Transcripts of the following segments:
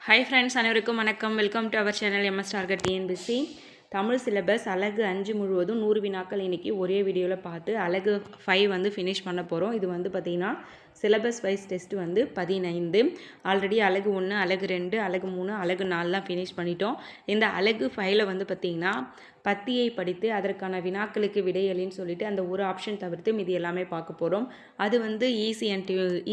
Hi friends, அனைவருக்கும் வணக்கம். Welcome to our channel MS target TNPSC. Tamil syllabus அலகு 5 முழுவதும் 100 வினாக்கள் இன்றைக்கி ஒரே வீடியோவில் பார்த்து அலகு 5 வந்து ஃபினிஷ் பண்ண போகிறோம். இது வந்து பார்த்திங்கன்னா சிலபஸ் வைஸ் டெஸ்ட் வந்து 15. ஆல்ரெடி அலகு 1, அலகு 2, அலகு 3, அலகு 4 ஃபினிஷ் பண்ணிட்டோம். இந்த அலகு 5ல் வந்து பார்த்திங்கன்னா பத்தியை படித்து அதற்கான வினாக்களுக்கு விடையளின்னு சொல்லிட்டு அந்த ஒரு ஆப்ஷன் தவிர்த்து மீதி எல்லாமே பார்க்க போகிறோம். அது வந்து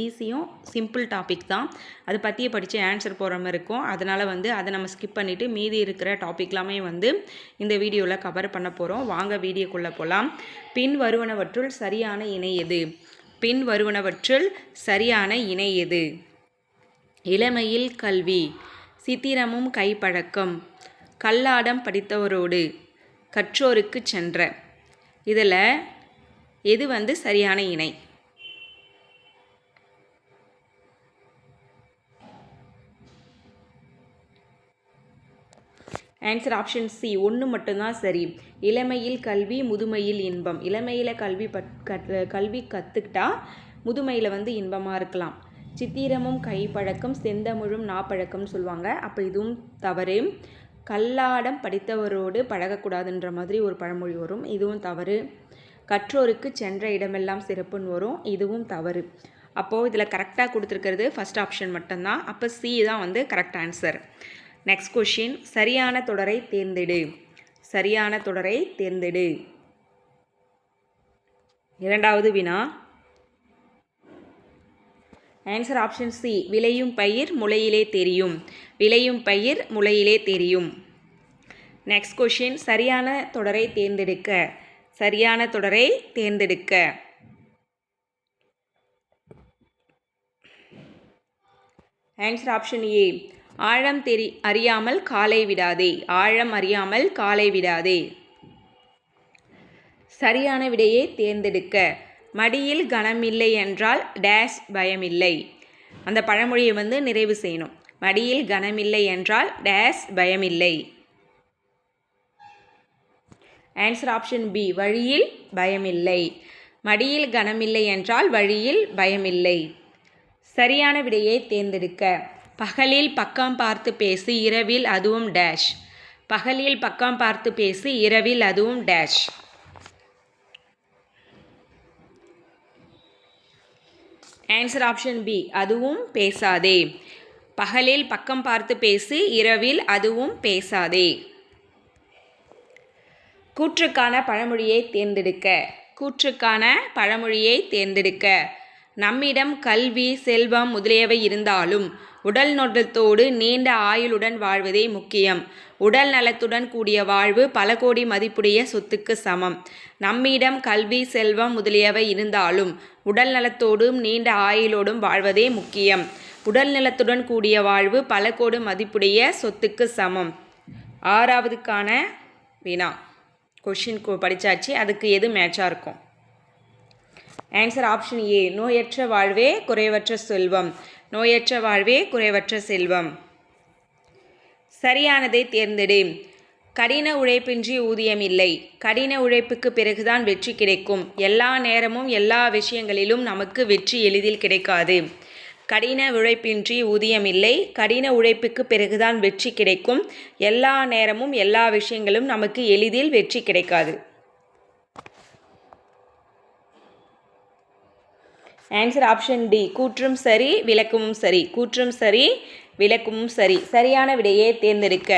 ஈஸியும் சிம்பிள் டாபிக் தான். அது பத்தியை படித்து ஆன்சர் போகிற மாதிரி இருக்கும். அதனால் வந்து அதை நம்ம ஸ்கிப் பண்ணிவிட்டு மீதி இருக்கிற டாபிக்லாமே வந்து இந்த வீடியோவில் கவர் பண்ண போகிறோம். வாங்க வீடியோக்குள்ளே போகலாம். பின் வருவனவற்றுள் சரியான இணை எது? பின் வருவனவற்றுள் சரியான இணை எது? இளமையில் கல்வி, சித்திரமும் கைப்பழக்கம், கல்லாடம் படித்தவரோடு, கற்றோருக்கு சென்ற. இதில் எது வந்து சரியான இணை? ஆன்சர் ஆப்ஷன் சி, 1 மட்டும்தான் சரி. இளமையில் கல்வி, முதுமையில் இன்பம். இளமையில் கல்வி கற்றுக்கிட்டா முதுமையில் வந்து இன்பமாக இருக்கலாம். சித்திரமும் கைப்பழக்கம், செந்தமிழும் நாப்பழக்கம்னு சொல்லுவாங்க. அப்போ இதுவும் தவறு. கல்லாடம் படித்தவரோடு பழகக்கூடாதுன்ற மாதிரி ஒரு பழமொழி வரும். இதுவும் தவறு. கற்றோருக்கு சென்ற இடமெல்லாம் சிறப்புன்னு வரும். இதுவும் தவறு. அப்போது இதில் கரெக்டாக கொடுத்துருக்கிறது ஃபஸ்ட் ஆப்ஷன் மட்டும்தான். அப்போ சி தான் வந்து கரெக்ட் ஆன்சர். நெக்ஸ்ட் கொஷின், சரியான தொடரை தேர்ந்தெடு. சரியான தொடரை தேர்ந்தெடு. இரண்டாவது வினா. ஆன்சர் ஆப்ஷன் சி, விளையும் பயிர் முளையிலே தெரியும். விளையும் பயிர் முளையிலே தெரியும். நெக்ஸ்ட் கொஷின், சரியான தொடரை தேர்ந்தெடுக்க. சரியான தொடரை தேர்ந்தெடுக்க. ஆன்சர் ஆப்ஷன் ஏ, ஆழம் அறியாமல் காலை விடாதே. ஆழம் அறியாமல் காலை விடாதே. சரியான விடையை தேர்ந்தெடுக்க. மடியில் கனமில்லை என்றால் டேஷ் பயமில்லை. அந்த பழமொழியை வந்து நிறைவு செய்யணும். மடியில் கனமில்லை என்றால் டேஷ் பயமில்லை. ஆன்சர் ஆப்ஷன் பி, வழியில் பயமில்லை. மடியில் கனமில்லை என்றால் வழியில் பயமில்லை. சரியான விடையை தேர்ந்தெடுக்க. பகலில் பக்கம் பார்த்து பேசு, இரவில் அதுவும் டேஷ். பகலில் பக்கம் பார்த்து பேசு, இரவில் அதுவும் டேஷ். ஆன்சர் ஆப்ஷன் பி, அதுவும் பேசாதே. பகலில் பக்கம் பார்த்து பேசு, இரவில் அதுவும் பேசாதே. கூற்றுக்கான பழமொழியை தேர்ந்தெடுக்க. கூற்றுக்கான பழமொழியை தேர்ந்தெடுக்க. நம்மிடம் கல்வி, செல்வம் முதலியவை இருந்தாலும் உடல் நலத்தோடு நீண்ட ஆயுளுடன் வாழ்வதே முக்கியம். உடல் நலத்துடன் கூடிய வாழ்வு பல கோடி மதிப்புடைய சொத்துக்கு சமம். நம்மிடம் கல்வி, செல்வம் முதலியவை இருந்தாலும் உடல் நலத்தோடும் நீண்ட ஆயுளோடும் வாழ்வதே முக்கியம். உடல் நலத்துடன் கூடிய வாழ்வு பல கோடி மதிப்புடைய சொத்துக்கு சமம். ஆறாவதுக்கான வினா. கொஷின் படித்தாச்சு. அதுக்கு எது மேட்சாக இருக்கும்? ஆன்சர் ஆப்ஷன் ஏ, நோயற்ற வாழ்வே குறைவற்ற செல்வம். நோயற்ற வாழ்வே குறைவற்ற செல்வம். சரியானதை தேர்ந்தெடு. கடின உழைப்பின்றி ஊதியம் இல்லை. கடின உழைப்புக்கு பிறகுதான் வெற்றி கிடைக்கும். எல்லா நேரமும் எல்லா விஷயங்களிலும் நமக்கு வெற்றி எளிதில் கிடைக்காது. கடின உழைப்பின்றி ஊதியம் இல்லை. கடின உழைப்புக்கு பிறகுதான் வெற்றி கிடைக்கும். எல்லா நேரமும் எல்லா விஷயங்களும் நமக்கு எளிதில் வெற்றி கிடைக்காது. ஆன்சர் ஆப்ஷன் டி, கூற்றும் சரி விளக்கமும் சரி. கூற்றும் சரி விளக்கமும் சரி. சரியான விடையை தேர்ந்தெடுக்க.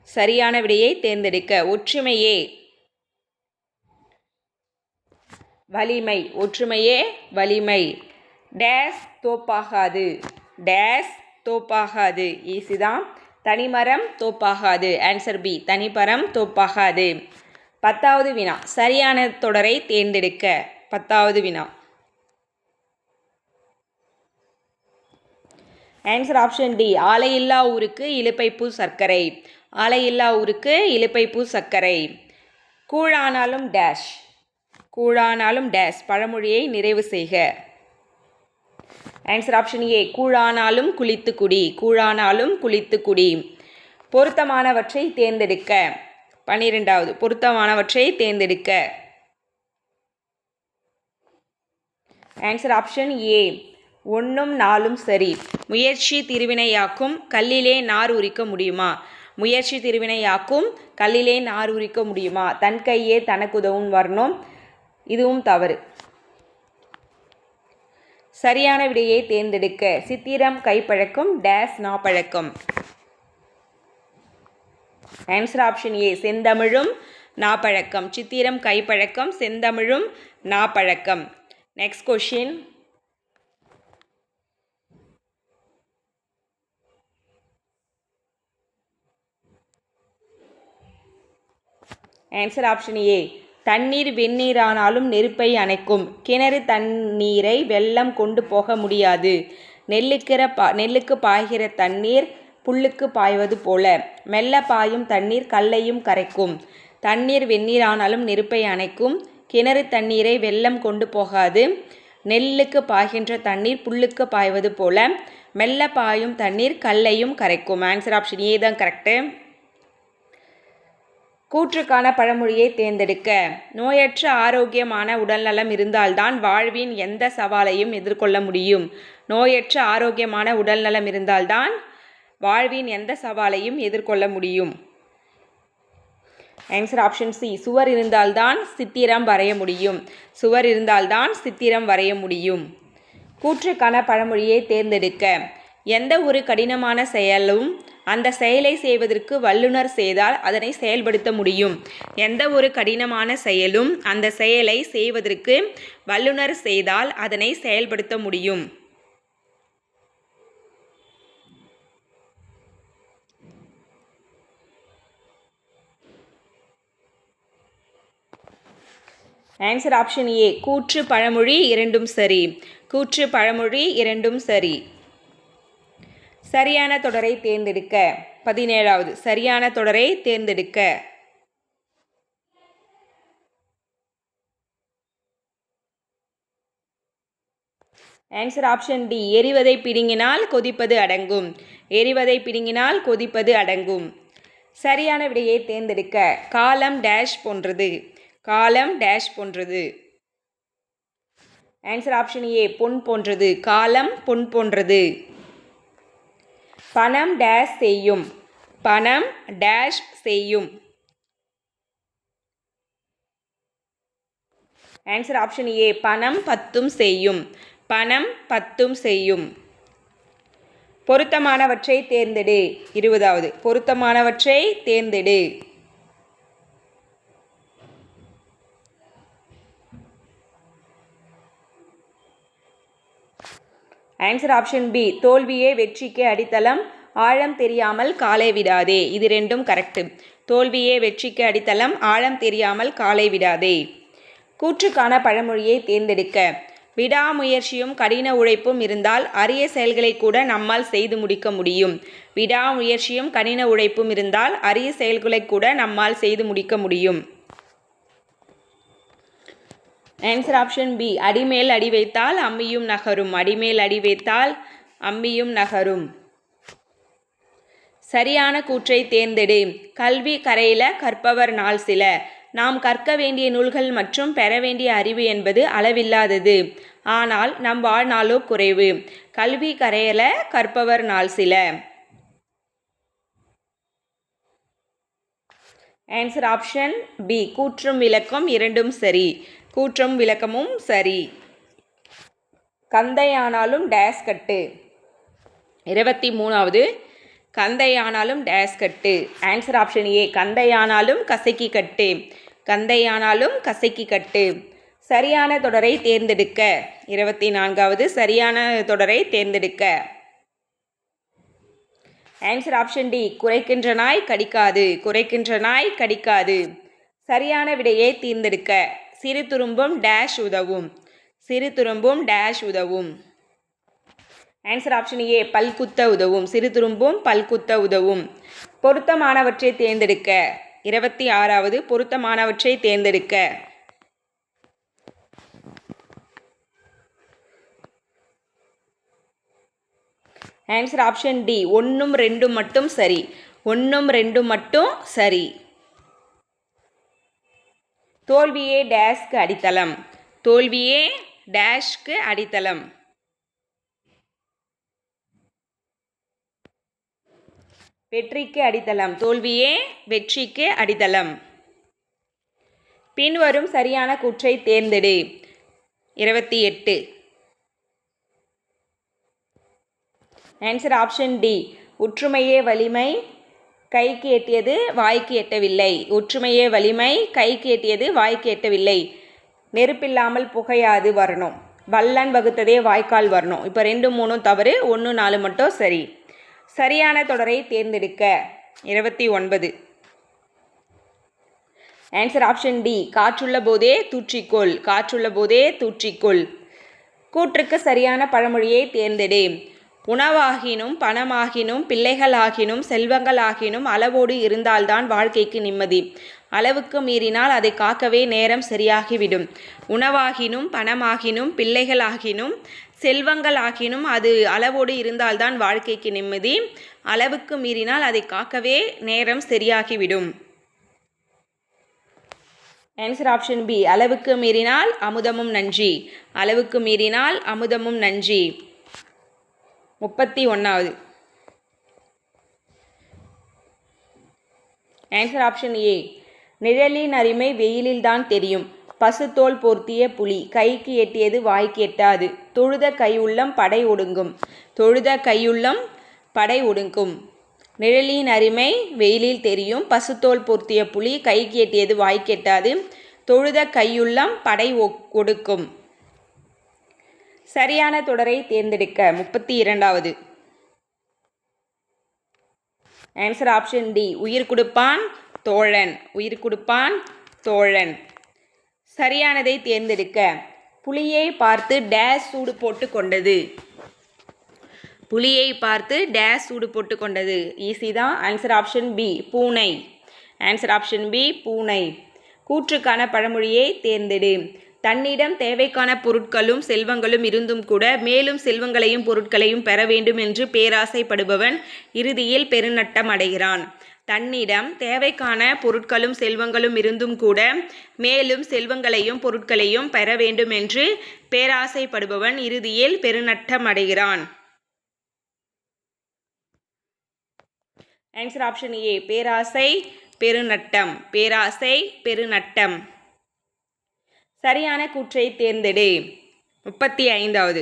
சரியான விடையை தேர்ந்தெடுக்க. ஒற்றுமையே வலிமை. ஒற்றுமையே வலிமை. டேஸ் தோப்பாகாது. டேஸ் தோப்பாகாது. ஈஸி தான். தனிமரம் தோப்பாகாது. ஆன்சர் பி, தனிமரம் தோப்பாகாது. 10வது வினா. சரியான தொடரை தேர்ந்தெடுக்க. 10வது வினா. ஆன்சர் ஆப்ஷன் டி, ஆலையில்லா ஊருக்கு இலுப்பைப்பூ சர்க்கரை. ஆலையில்லா ஊருக்கு இலுப்பைப்பூ சர்க்கரை. கூழானாலும் டேஷ். கூழானாலும் டேஷ். பழமொழியை நிறைவு செய்க. ஆன்சர் ஆப்ஷன் ஏ, கூழானாலும் குளித்து குடி. கூழானாலும் குளித்து குடி. பொருத்தமானவற்றை தேர்ந்தெடுக்க. 12வது, பொருத்தமானவற்றை தேர்ந்தெடுக்க. ஆன்சர் ஆப்ஷன் ஏ, 1ம் 4ம் சரி. முயற்சி திருவினையாக்கும் கல்லிலே நார் உரிக்க முடியுமா? முயற்சி திருவினையாக்கும் கல்லிலே நார் உரிக்க முடியுமா? தன் கையே தனக்குதவும் வரணும். இதுவும் தவறு. சரியான விடையை தேர்ந்தெடுக்க. சித்திரம் கைப்பழக்கம் டேஸ் நாப்பழக்கம். ஆன்சர் ஆப்ஷன் ஏ செந்தமிழும் நாப்பழக்கம். சித்திரம் கைப்பழக்கம் செந்தமிழும் நாப்பழக்கம். Next question. Answer option A தண்ணீர் வெந்நீரானாலும் நெருப்பை அணைக்கும். கிணறு தண்ணீரை வெள்ளம் கொண்டு போக முடியாது. நெல்லுக்கு பாய்கிற தண்ணீர் புல்லுக்கு பாய்வது போல. மெல்ல பாயும் தண்ணீர் கல்லையும் கரைக்கும். தண்ணீர் வெந்நீரானாலும் நெருப்பை அணைக்கும். கிணறு தண்ணீரை வெள்ளம் கொண்டு போகாது. நெல்லுக்கு பாய்கின்ற தண்ணீர் புல்லுக்கு பாய்வது போல. மெல்ல பாயும் தண்ணீர் கல்லையும் கரைக்கும். ஆன்சர் ஆப்ஷன் ஏ தான் கரெக்டு. கூற்றுக்கான பழமொழியை தேர்ந்தெடுக்க. நோயற்ற ஆரோக்கியமான உடல்நலம் இருந்தால்தான் வாழ்வின் எந்த சவாலையும் எதிர்கொள்ள முடியும். நோயற்ற ஆரோக்கியமான உடல்நலம் இருந்தால்தான் வாழ்வின் எந்த சவாலையும் எதிர்கொள்ள முடியும். ஆன்சர் ஆப்ஷன் சி சுவர் இருந்தால்தான் சித்திரம் வரைய முடியும். சுவர் இருந்தால்தான் சித்திரம் வரைய முடியும். கூற்றுக்கான பழமொழியை தேர்ந்தெடுக்க. எந்த ஒரு கடினமான செயலும் அந்த செயலை செய்வதற்கு வல்லுனர் செய்தால் அதனை செயல்படுத்த முடியும். எந்த ஒரு கடினமான செயலும் அந்த செயலை செய்வதற்கு வல்லுனர் செய்தால் அதனை செயல்படுத்த முடியும். ஆன்சர் ஆப்ஷன் ஏ கூற்று பழமொழி இரண்டும் சரி. கூற்று பழமொழி இரண்டும் சரி. சரியான தொடரை தேர்ந்தெடுக்க. 17வது சரியான தொடரை தேர்ந்தெடுக்க. ஆன்சர் ஆப்ஷன் டி எரிவதை பிடுங்கினால் கொதிப்பது அடங்கும். எரிவதை பிடுங்கினால் கொதிப்பது அடங்கும். சரியான விடையை தேர்ந்தெடுக்க. காலம் டேஷ் போன்றது. காலம் டேஷ் போன்றது. ஆன்சர் ஆப்ஷன் ஏ பொன் போன்றது. காலம் பொன் போன்றது. பணம் டேஷ் செய்யும். பணம் டேஷ் செய்யும். ஆன்சர் ஆப்ஷன் ஏ பணம் பத்தும் செய்யும். பணம் பத்தும் செய்யும். பொருத்தமானவற்றை தேர்ந்தெடு. 20வது பொருத்தமானவற்றை தேர்ந்தெடு. ஆன்சர் ஆப்ஷன் பி தோல்வியே வெற்றிக்கு அடித்தளம். ஆழம் தெரியாமல் காலை விடாதே. இது ரெண்டும் கரெக்டு. தோல்வியே வெற்றிக்கு அடித்தளம். ஆழம் தெரியாமல் காலை விடாதே. கூற்றுக்கான பழமொழியை தேர்ந்தெடுக்க. விடாமுயற்சியும் கடின உழைப்பும் இருந்தால் அரிய செயல்களை கூட நம்மால் செய்து முடிக்க முடியும். விடாமுயற்சியும் கடின உழைப்பும் இருந்தால் அரிய செயல்களை கூட நம்மால் செய்து முடிக்க முடியும். ஆன்சர் ஆப்ஷன் பி அடிமேல் அடி வைத்தால் அம்மியும் நகரும். அடிமேல் அடி வைத்தால் அம்மியும் நகரும். சரியான கூற்றை தேர்ந்தெடு. கல்வி கரையில கற்பவர் நாள் சில. நாம் கற்க வேண்டிய நூல்கள் மற்றும் பெற வேண்டிய அறிவு என்பது அளவில்லாதது. ஆனால் நம் வாழ்நாளோ குறைவு. கல்வி கரையில கற்பவர் நாள் சில. ஆன்சர் ஆப்ஷன் பி கூற்றும் விளக்கம் இரண்டும் சரி. கூற்றும் விளக்கமும் சரி. கந்தையானாலும் டேஸ் கட்டு. 23வது கந்தையானாலும் டேஸ் கட்டு. ஆன்சர் ஆப்ஷன் ஏ கந்தையானாலும் கசக்கி கட்டு. கந்தையானாலும் கசக்கி கட்டு. சரியான தொடரை தேர்ந்தெடுக்க. 24வது சரியான தொடரை தேர்ந்தெடுக்க. ஆன்சர் ஆப்ஷன் டி குறைக்கின்ற நாய் கடிக்காது. குறைக்கின்ற நாய் கடிக்காது. சரியான விடையை தேர்ந்தெடுக்க. சிறு துரும்பும் டேஷ் உதவும். சிறு துரும்பும் டேஷ் உதவும். ஆன்சர் ஆப்ஷன் ஏ பல்குத்த உதவும். சிறு துரும்பும் பல்குத்த உதவும். பொருத்தமானவற்றை தேர்ந்தெடுக்க. 26வது பொருத்தமானவற்றை தேர்ந்தெடுக்க. ஆன்சர் ஆப்ஷன் டி 1ம் 2ம் மட்டும் சரி. 1ம் 2ம் மட்டும் சரி. தோல்வியே டேஷ்க்கு அடித்தளம். தோல்வியே டேஷ்க்கு அடித்தளம். வெற்றிக்கு அடித்தளம். தோல்வியே வெற்றிக்கு அடித்தளம். பின்வரும் சரியான கூற்றை தேர்ந்தெடு. 28. Answer option D. ஒற்றுமையே வலிமை, கைக்கு எட்டியது வாய்க்கு எட்டவில்லை. ஒற்றுமையே வலிமை, கைக்கு எட்டியது வாய்க்கு எட்டவில்லை. நெருப்பில்லாமல் புகையாது வரணும். வல்லன் வகுத்ததே வாய்க்கால் வரணும். இப்போ 2, 3 தவறு, 1, 4 மட்டும் சரி. சரியான தொடரை தேர்ந்தெடுக்க. 29. Answer option D. காற்றுள்ள போதே தூற்றிக்கொள். காற்றுள்ள போதே தூற்றிக்கொள். கூற்றுக்கு சரியான பழமொழியை தேர்ந்தெடு. உணவாகினும் பணமாகினும் பிள்ளைகளாகினும் செல்வங்களாகினும் அளவோடு இருந்தால்தான் வாழ்க்கைக்கு நிம்மதி. அளவுக்கு மீறினால் அதை காக்கவே நேரம் சரியாகிவிடும். உணவாகினும் பணமாகினும் பிள்ளைகளாகினும் செல்வங்களாகினும் அது அளவோடு இருந்தால்தான் வாழ்க்கைக்கு நிம்மதி. அளவுக்கு மீறினால் அதை காக்கவே நேரம் சரியாகிவிடும். Answer option B. அளவுக்கு மீறினால் அமுதமும் நன்றி. அளவுக்கு மீறினால் அமுதமும் நன்றி. 31வது. Answer option A. நிழலின் அருமை வெயிலில்தான் தெரியும். பசுத்தோல் போர்த்திய புலி கைக்கு எட்டியது வாய்க்கு எட்டாது. தொழுத கையுள்ளம் படை ஒடுங்கும். தொழுத கையுள்ளம் படை ஒடுங்கும். நிழலின் அருமை வெயிலில் தெரியும். பசுத்தோல் போர்த்திய புலி கைக்கு எட்டியது வாய்க்கு எட்டாது. தொழுத கையுள்ளம் படை ஒடுக்கும். சரியான தொடரை தேர்ந்தெடுக்க. 32வது. Answer option D. உயிர் கொடுப்பான் தோழன். உயிர் கொடுப்பான் தோழன். சரியானதை தேர்ந்தெடுக்க. புலியை பார்த்து டேஸ் சூடு போட்டு கொண்டது. புலியை பார்த்து டேஸ் சூடு போட்டு கொண்டது. ஈஸி தான். Answer option B. பூனை. Answer option B. பூனை. கூற்றுக்கான பழமொழியை தேர்ந்தெடு. தன்னிடம் தேவைக்கான பொருட்களும் செல்வங்களும் இருந்தும் கூட மேலும் செல்வங்களையும் பொருட்களையும் பெற வேண்டும் என்று பேராசைப்படுபவன் இறுதியில் பெருநட்டம் அடைகிறான். தன்னிடம் தேவைக்கான பொருட்களும் செல்வங்களும் இருந்தும் கூட மேலும் செல்வங்களையும் பொருட்களையும் பெற வேண்டும் என்று பேராசைப்படுபவன் இறுதியில் பெருநட்டம் அடைகிறான். ஆன்சர் ஆப்ஷன் ஏ. பேராசை பெருநட்டம். பேராசை பெருநட்டம். சரியான கூற்றை தேர்ந்தெடு. 35வது.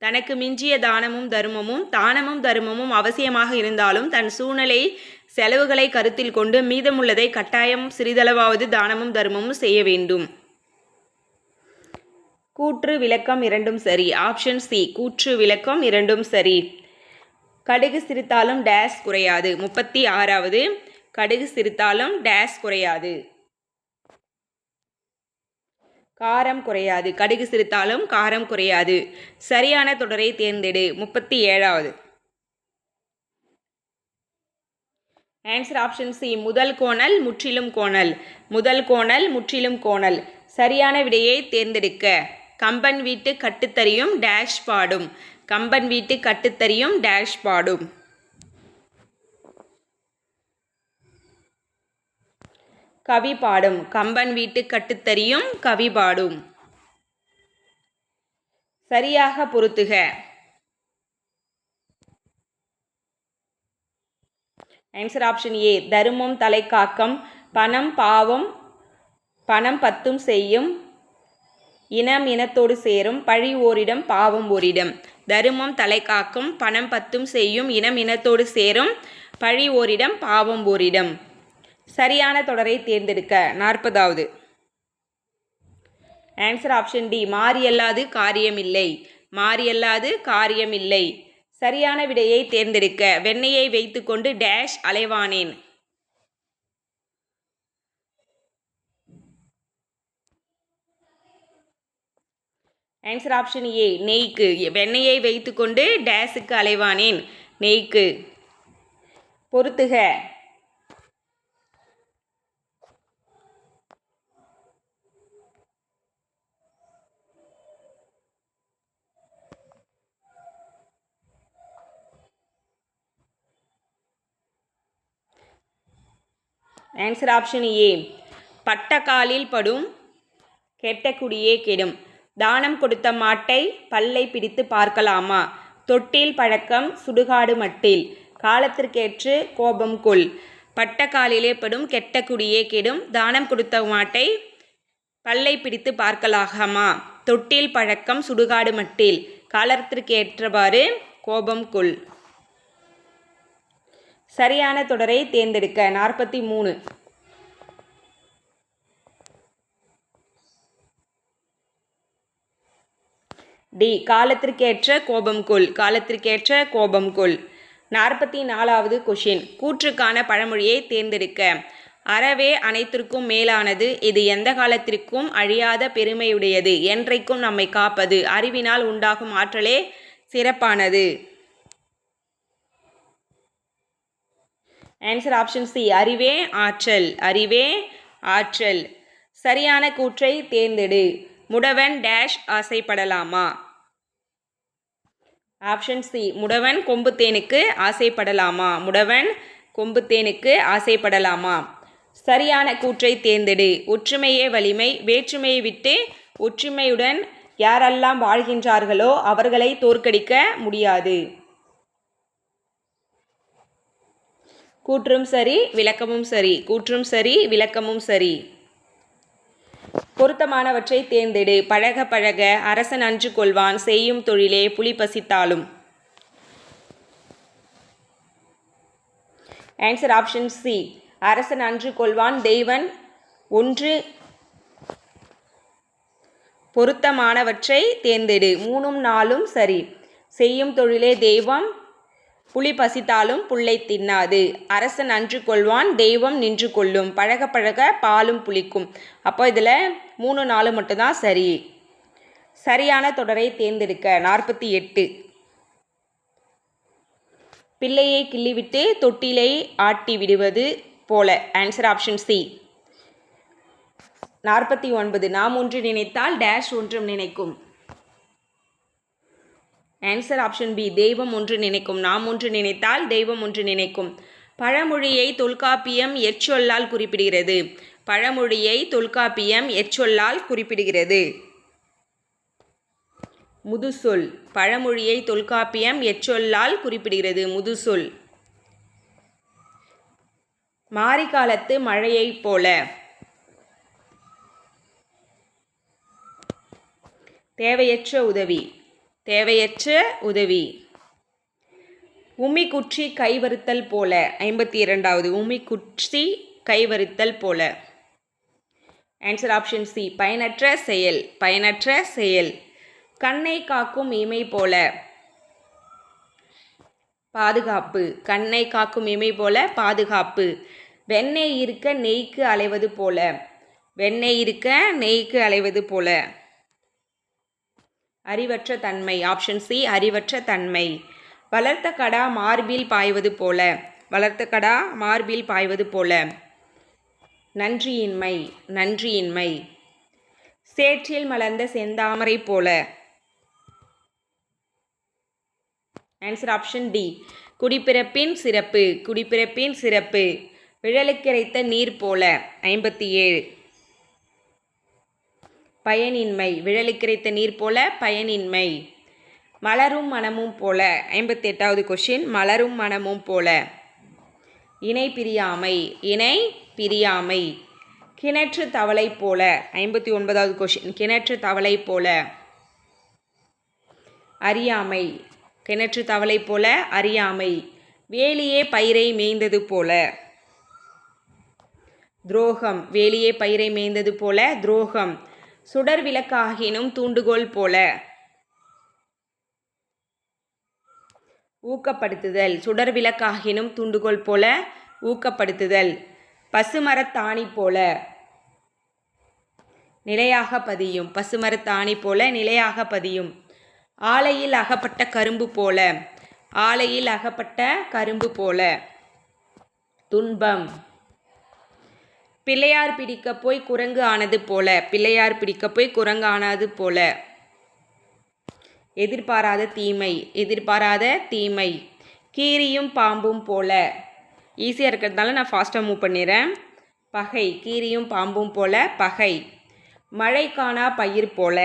தனக்கு மிஞ்சிய தானமும் தருமமும் தானமும் தருமமும் அவசியமாக இருந்தாலும் தன் சூழ்நிலை செலவுகளை கருத்தில் கொண்டு மீதமுள்ளதை கட்டாயம் சிறிதளவாவது தானமும் தருமமும் செய்ய வேண்டும். கூற்று விளக்கம் இரண்டும் சரி. Option C. கூற்று விளக்கம் இரண்டும் சரி. கடுகு சிரித்தாலும் டேஸ் குறையாது. 36வது. கடுகு சிரித்தாலும் டேஸ் குறையாது. காரம் குறையாது. கடுகு சிரித்தாலும் காரம் குறையாது. சரியான தொடரை தேர்ந்தெடு. 37வது. Answer option C. முதல் கோணல் முற்றிலும் கோணல். முதல் கோணல் முற்றிலும் கோணல். சரியான விடையை தேர்ந்தெடுக்க. கம்பன் வீட்டு கட்டுத்தறியும் டேஷ் பாடும். கம்பன் வீட்டு கட்டுத்தறியும் டேஷ் பாடும். கவி பாடும். கம்பன் வீட்டு கட்டுத்தறியும் கவி பாடும். சரியாக பொருத்துக. Answer option A. தருமம் தலைக்காக்கம் பணம் பாவம் பணம் பத்தும் செய்யும் இனம் இனத்தோடு சேரும் பழி ஓரிடம் பாவம் ஓரிடம். தருமம் தலைக்காக்கும் பணம் பத்தும் செய்யும் இனம் இனத்தோடு சேரும் பழி ஓரிடம் பாவம் ஓரிடம். சரியான தொடரை தேர்ந்தெடுக்க. 40வது. Answer option D. மாறியல்லாது காரியமில்லை. மாறியல்லாது காரியமில்லை. சரியான விடையை தேர்ந்தெடுக்க. வெண்ணெயை வைத்துக்கொண்டு டேஷ் அலைவானேன். Answer option A. நெய்க்கு. வெண்ணெயை வைத்துக்கொண்டு டேஸுக்கு அலைவானேன். நெய்க்கு. பொருத்துக. ஆன்சர் ஆப்ஷன் ஏ. பட்டக்காலில் படும் கெட்ட குடியே கெடும். தானம் கொடுத்த மாட்டை பல்லை பிடித்து பார்க்கலாமா? தொட்டில் பழக்கம் சுடுகாடு மட்டில். காலத்திற்கேற்று கோபம் கொள். பட்ட காலிலே படும் கெட்ட குடியே கெடும். தானம் கொடுத்த மாட்டை பல்லை பிடித்து பார்க்கலாகாமா. தொட்டில் பழக்கம் சுடுகாடு மட்டில். காலத்திற்கேற்றவாறு கோபம் கொள். சரியான தொடரை தேர்ந்தெடுக்க. 43. டி. காலத்திற்கேற்ற கோபம் கொள். காலத்திற்கேற்ற கோபம் கொள். 44வது கொஷின். கூற்றுக்கான பழமொழியை தேர்ந்தெடுக்க. அறவே அனைத்திற்கும் மேலானது. இது எந்த காலத்திற்கும் அழியாத பெருமையுடையது. என்றைக்கும் நம்மை காப்பது. அறிவினால் உண்டாகும் ஆற்றலே சிறப்பானது. Answer option C. அறிவே ஆற்றல். அறிவே ஆற்றல். சரியான கூற்றை தேர்ந்தெடு. முடவன் டேஷ் ஆசைப்படலாமா. Option C. முடவன் கொம்புத்தேனுக்கு ஆசைப்படலாமா. முடவன் கொம்புத்தேனுக்கு ஆசைப்படலாமா. சரியான கூற்றை தேர்ந்தெடு. ஒற்றுமையே வலிமை. வேற்றுமையை விட்டு ஒற்றுமையுடன் யாரெல்லாம் வாழ்கின்றார்களோ அவர்களை தோற்கடிக்க முடியாது. கூற்றும் சரி விளக்கமும் சரி. கூற்றும் சரி விளக்கமும் சரி. பொருத்தமானவற்றை தேர்ந்தெடு. பழக பழக அரசன் அன்று கொள்வான். செய்யும் தொழிலே புலி பசித்தாலும். Answer option C. அரசன் அன்று கொள்வான். தெய்வன் ஒன்று. பொருத்தமானவற்றை தேர்ந்தெடு. 3ம் 4ம் சரி. செய்யும் தொழிலே தெய்வம். புலி பசித்தாலும் புல்லை தின்னாது. அரசன் அன்று கொள்வான். தெய்வம் நின்று கொள்ளும். பழக பழக பாலும் புளிக்கும். அப்போ இதில் 3, 4 மட்டும்தான் சரி. சரியான தொடரை தேர்ந்தெடுக்க. 48. பிள்ளையை கிள்ளிவிட்டு தொட்டிலை ஆட்டி விடுவது போல. Answer option C. 49. நாம் ஒன்று நினைத்தால் டேஷ் ஒன்றும் நினைக்கும். Answer option B. தெய்வம் ஒன்று நினைக்கும். நாம் ஒன்று நினைத்தால் தெய்வம் ஒன்று நினைக்கும். பழமொழியை தொல்காப்பியம் எச்சொல்லால் குறிப்பிடுகிறது. பழமொழியை தொல்காப்பியம் எச்சொல்லால் குறிப்பிடுகிறது. முதுசொல். பழமொழியை தொல்காப்பியம் எச்சொல்லால் குறிப்பிடுகிறது. முதுசொல். மாரிகாலத்து மழையைப் போல. தேவையற்ற உதவி. தேவையற்ற உதவி. உம்மி குற்றி கைவருத்தல் போல. 52வது. உம்மி குற்றி கைவருத்தல் போல. Answer option C. பயனற்ற செயல். பயனற்ற செயல். கண்ணை காக்கும் இமை போல. பாதுகாப்பு. கண்ணை காக்கும் இமை போல பாதுகாப்பு. வெண்ணெய் இருக்க நெய்க்கு அலைவது போல. வெண்ணெய் இருக்க நெய்க்கு அலைவது போல. அறிவற்ற தன்மை. Option C. அறிவற்ற தன்மை. வளர்த்த கடா மார்பில் பாய்வது போல. வளர்த்த கடா மார்பில் பாய்வது போல. நன்றியின்மை. நன்றியின்மை. சேற்றில் மலர்ந்த செந்தாமரை போல. Answer option D. குடிப்பிறப்பின் சிறப்பு. குடிப்பிறப்பின் சிறப்பு. விழலுக்கிறைத்த நீர் போல. 57. பயனின்மை. விழலுக்கிறைத்த நீர் போல பயனின்மை. மலரும் மனமும் போல. 58வது கொஷின். மலரும் மனமும் போல. இணை பிரியாமை. இணை பிரியாமை. கிணற்று தவளை போல. 59வது கொஷின். கிணற்று தவளை போல. அறியாமை. கிணற்று தவளை போல அறியாமை. வேலியே பயிரை மேய்ந்தது போல. துரோகம். வேலியே பயிரை மேய்ந்தது போல துரோகம். சுடர் விளக்காகினும் தூண்டுகோல் போல. ஊக்கப்படுத்துதல். சுடர் விளக்காகினும் தூண்டுகோல் போல ஊக்கப்படுத்துதல். பசுமரத்தாணி போல. நிலையாக பதியும். பசுமரத்தாணி போல நிலையாக பதியும். ஆலையில் அகப்பட்ட கரும்பு போல. ஆலையில் அகப்பட்ட கரும்பு போல. துன்பம். பிள்ளையார் பிடிக்க போய் குரங்கு ஆனது போல. பிள்ளையார் பிடிக்க போய் குரங்கு ஆனது போல. எதிர்பாராத தீமை. எதிர்பாராத தீமை. கீரியும் பாம்பும் போல. ஈஸியாக இருக்கிறதுனால நான் ஃபாஸ்ட்டாக மூவ் பண்ணிடுறேன். பகை. கீரியும் பாம்பும் போல பகை. மழை காணா பயிர் போல.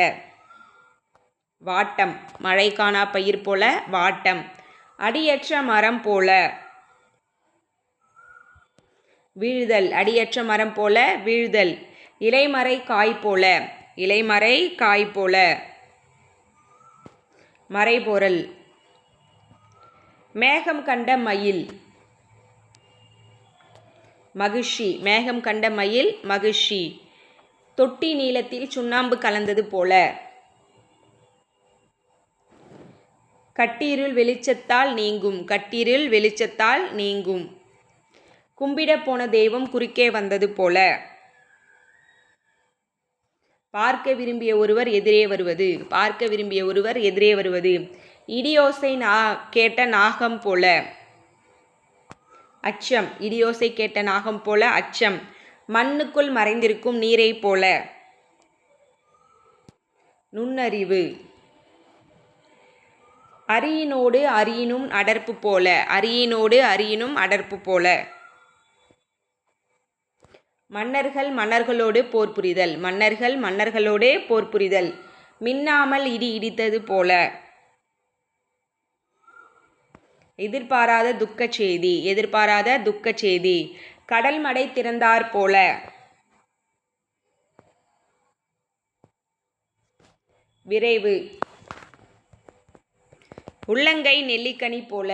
வாட்டம், மழை காணா பயிர் போல வாட்டம். அடியற்ற மரம் போல வீழ்தல், அடியற்ற மரம் போல வீழ்தல். இலைமறை காய் போல, இலைமறை காய் போல. மறைபொருள். மேகம் கண்ட மயில், மகிழ்ச்சி, மேகம் கண்ட மயில் மகிழ்ச்சி. தொட்டி நீளத்தில் சுண்ணாம்பு கலந்தது போல, கட்டிருள் வெளிச்சத்தால் நீங்கும், கட்டிருள் வெளிச்சத்தால் நீங்கும். கும்பிட போன தெய்வம் குறுக்கே வந்தது போல, பார்க்க விரும்பிய ஒருவர் எதிரே வருவது, பார்க்க விரும்பிய ஒருவர் எதிரே வருவது. இடியோசை கேட்ட நாகம் போல, அச்சம், இடியோசை கேட்ட நாகம் போல அச்சம். மண்ணுக்குள் மறைந்திருக்கும் நீரை போல, நுண்ணறிவு. அரியினோடு அரியினும் அடர்ப்பு போல, அரியினோடு அரியினும் அடர்ப்பு போல. மன்னர்கள் மன்னர்களோடு போர் புரிதல், மன்னர்கள் மன்னர்களோடு போர் புரிதல். மின்னாமல் இடி இடித்தது போல, எதிர்பாராத துக்க செய்தி, எதிர்பாராத துக்க செய்தி. கடல் மடை திறந்தார் போல, விரைவு. உள்ளங்கை நெல்லிக்கனி போல,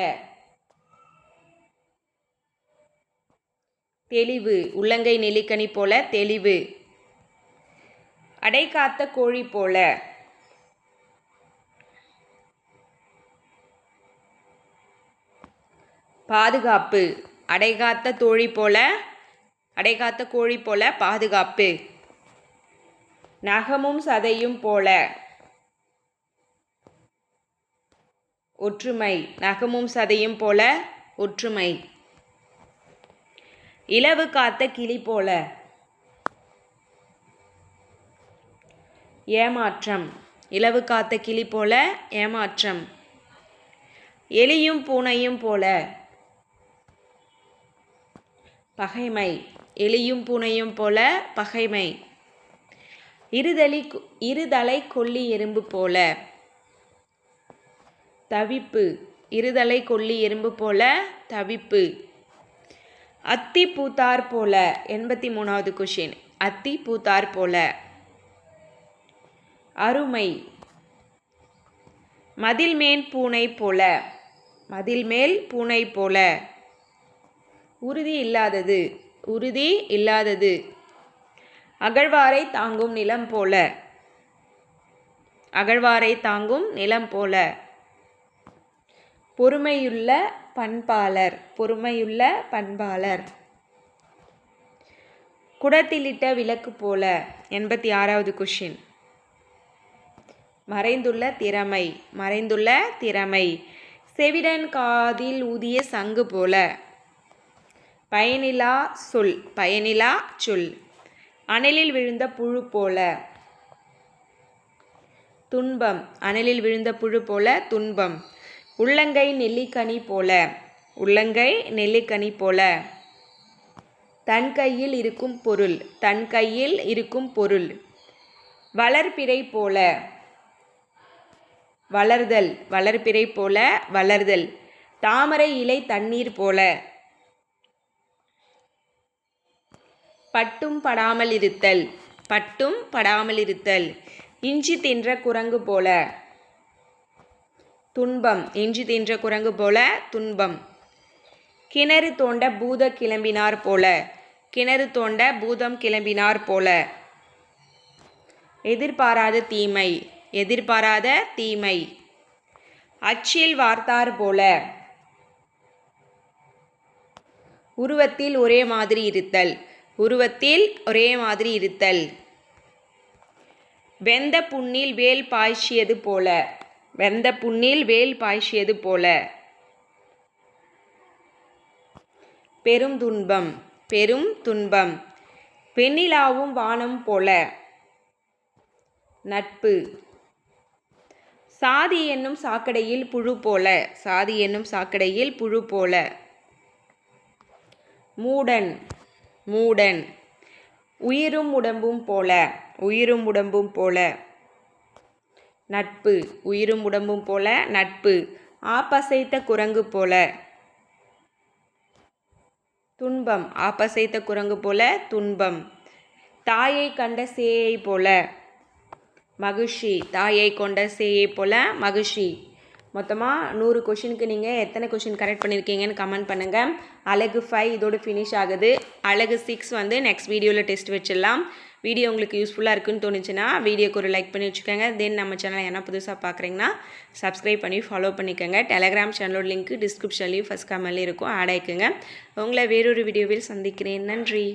தெளிவு, உள்ளங்கை நெல்லிக்கனி போல தெளிவு. அடைகாத்த கோழி போல, பாதுகாப்பு. அடைகாத்த தோழி போல, அடைகாத்த கோழி போல பாதுகாப்பு. நகமும் சதையும் போல, ஒற்றுமை, நகமும் சதையும் போல ஒற்றுமை. இலவு காத்த கிளி போல, ஏமாற்றம், இலவு காத்த கிளி போல ஏமாற்றம். எலியும் பூனையும் போல, பகைமை, எலியும் பூனையும் போல பகைமை. இருதலை கொல்லி எறும்பு போல, தவிப்பு, இருதலை கொல்லி எறும்பு போல தவிப்பு. அத்தி பூத்தார் போல, 83வது கொஷின். அத்தி பூத்தார் போல, அருமை. மதில் மேல் பூனை போல, மதில் மேல் பூனை போல. உறுதி இல்லாதது, உறுதி இல்லாதது. அகழ்வாரை தாங்கும் நிலம் போல, அகழ்வாரை தாங்கும் நிலம் போல. பொறுமையுள்ள பண்பாளர், பொறுமையுள்ள பண்பாளர். குடத்திலிட்ட விளக்கு போல, 86வது கொஷின். மறைந்துள்ள திறமை, மறைந்துள்ள திறமை. செவிடன் காதில் ஊதிய சங்கு போல, பயனிலா சொல், பயனிலா சொல். அனலில் விழுந்த புழு போல, துன்பம், அனலில் விழுந்த புழு போல துன்பம். உள்ளங்கை நெல்லிக்கனி போல, உள்ளங்கை நெல்லிக்கனி போல. தன் கையில் இருக்கும் பொருள், தன் கையில் இருக்கும் பொருள். வளர்பிறை போல, வளர்தல், வளர்பிறை போல வளர்தல். தாமரை இலை தண்ணீர் போல, பட்டும் படாமல் இருத்தல், பட்டும் படாமல் இருத்தல். இஞ்சி தின்ற குரங்கு போல, துன்பம், இஞ்சி தின்ற குரங்கு போல துன்பம். கிணறு தோண்ட பூத கிளம்பினார் போல, கிணறு தோண்ட பூதம் கிளம்பினார் போல. எதிர்பாராத தீமை, எதிர்பாராத தீமை. அச்சில் வார்த்தார் போல, உருவத்தில் ஒரே மாதிரி இருத்தல், உருவத்தில் ஒரே மாதிரி இருத்தல். வெந்த புண்ணில் வேல் பாய்ச்சியது போல, வெந்த புண்ணில் வேல் பாய்ச்சியது போல. பெரும் துன்பம், பெரும் துன்பம். வெண்ணிலாவும் வானம் போல, நட்பு. சாதி என்னும் சாக்கடையில் புழு போல, சாதி என்னும் சாக்கடையில் புழு போல. மூடன், மூடன். உயிரும் உடம்பும் போல, உயிரும் உடம்பும் போல. நட்பு. உயிரும் உடம்பும் போல நட்பு. ஆப்பசைத்த குரங்கு போல துன்பம். ஆப்பசைத்த குரங்கு போல துன்பம். தாயை கண்ட சேயை போல மகிழ்ச்சி. தாயை கொண்ட சேயை போல மகிழ்ச்சி. மொத்தமாக 100 கொஷினுக்கு நீங்கள் எத்தனை கொஷின் கரெக்ட் பண்ணியிருக்கீங்கன்னு கமெண்ட் பண்ணுங்கள். அழகு 5 இதோடு ஃபினிஷ் ஆகுது. அழகு 6 வந்து நெக்ஸ்ட் வீடியோவில் டெஸ்ட் வச்சிடலாம். வீடியோ உங்களுக்கு யூஸ்ஃபுல்லாக இருக்குன்னு தோணுச்சுன்னா வீடியோக்கு ஒரு லைக் பண்ணி வச்சுக்கோங்க. தென் நம்ம சேனலை என்ன புதுசாக பார்க்குறீங்கன்னா சப்ஸ்கிரைப் பண்ணி ஃபாலோ பண்ணிக்கோங்க. டெலகிராம் சேனலோட லிங்க் டிஸ்கிரிப்ஷன்லேயும் ஃபஸ்ட் கமெண்ட்லேயும் இருக்கும். ஆட் ஆகிக்கோங்க. உங்களை வேறொரு வீடியோவில் சந்திக்கிறேன். நன்றி.